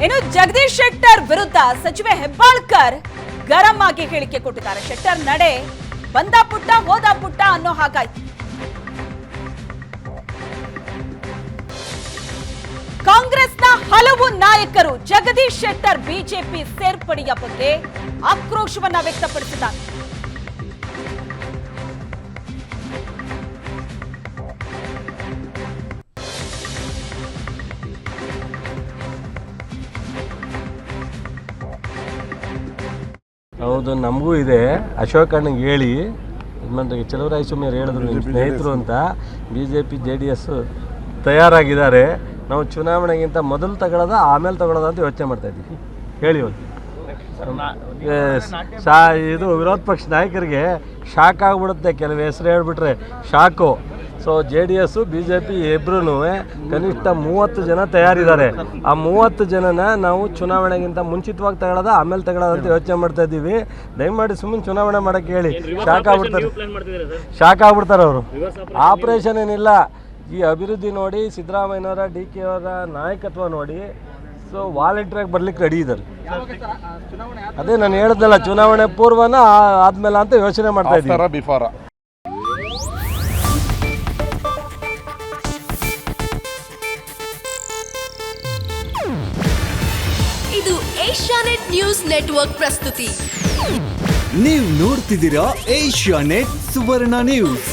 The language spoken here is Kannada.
ಇನ್ನು ಜಗದೀಶ್ ಶೆಟ್ಟರ್ ವಿರುದ್ಧ ಸಚಿವೆ ಹೆಬ್ಬಾಳ್ಕರ್ ಗರಂ ಆಗಿ ಹೇಳಿಕೆ ಕೊಟ್ಟಿದ್ದಾರೆ. ಶೆಟ್ಟರ್ ನಡೆ ಬಂದ ಪುಟ್ಟ ಹೋದ ಪುಟ್ಟ ಅನ್ನೋ ಹಾಗಾಯ್ತು. ಕಾಂಗ್ರೆಸ್ನ ಹಲವು ನಾಯಕರು ಜಗದೀಶ್ ಶೆಟ್ಟರ್ ಬಿಜೆಪಿ ಸೇರ್ಪಡೆಯ ಬಗ್ಗೆ ಆಕ್ರೋಶವನ್ನ ವ್ಯಕ್ತಪಡಿಸಿದ್ದಾರೆ. ಹೌದು, ನಮಗೂ ಇದೆ. ಅಶೋಕ್ ಅಣ್ಣಗೆ ಹೇಳಿ ಚಲುವರಾಯಸ್ವಾಮಿಯವರು ಹೇಳಿದ್ರು ನಿಮ್ಮ ಸ್ನೇಹಿತರು ಅಂತ. BJP JDS ತಯಾರಾಗಿದ್ದಾರೆ. ನಾವು ಚುನಾವಣೆಗಿಂತ ಮೊದಲು ತಗೊಳ್ಳೋದ ಆಮೇಲೆ ತಗೊಳ್ಳೋದ ಅಂತ ಯೋಚನೆ ಮಾಡ್ತಾ ಇದ್ದೀವಿ. ಹೇಳಿ ಇದು ವಿರೋಧ ಪಕ್ಷ ನಾಯಕರಿಗೆ ಶಾಕ್ ಆಗಿಬಿಡುತ್ತೆ. ಕೆಲವು ಹೆಸರು ಹೇಳ್ಬಿಟ್ರೆ ಶಾಕು. ಸೊ JDS BJP ಇಬ್ಬರೂ ಕನಿಷ್ಠ 30 ಜನ ತಯಾರಿದ್ದಾರೆ. ಆ 30 ಜನನ ನಾವು ಚುನಾವಣೆಗಿಂತ ಮುಂಚಿತವಾಗಿ ತಗೊಳ್ಳೋದ ಆಮೇಲೆ ತಗೊಳ್ಳೋದ ಅಂತ ಯೋಚನೆ ಮಾಡ್ತಾ ಇದ್ದೀವಿ. ದಯಮಾಡಿ ಸುಮ್ಮನೆ ಚುನಾವಣೆ ಮಾಡೋಕ್ಕೆ ಹೇಳಿ. ಶಾಕ್ ಆಗ್ಬಿಡ್ತಾರೆ ಅವರು. ಆಪರೇಷನ್ ಏನಿಲ್ಲ. ಈ ಅಭಿವೃದ್ಧಿ ನೋಡಿ, ಸಿದ್ದರಾಮಯ್ಯನವರ DK ಅವರ ನಾಯಕತ್ವ ನೋಡಿ, ಸೊ ವಾಲಂಟಿಯರಾಗಿ ಬರ್ಲಿಕ್ಕೆ ರೆಡಿ ಇದ್ದಾರೆ. ಅದೇ ನಾನು ಹೇಳಿದ್ನಲ್ಲ, ಚುನಾವಣೆ ಪೂರ್ವನ ಆದ್ಮೇಲೆ ಅಂತ ಯೋಚನೆ ಮಾಡ್ತಾ ಇದ್ದೀವಿ. ಇದು ಏಷ್ಯಾನೆಟ್ ನ್ಯೂಸ್ ನೆಟ್ವರ್ಕ್ ಪ್ರಸ್ತುತಿ. ನೀವು ನೋಡ್ತಿದ್ದೀರಾ ಏಷ್ಯಾನೆಟ್ ಸುವರ್ಣ ನ್ಯೂಸ್.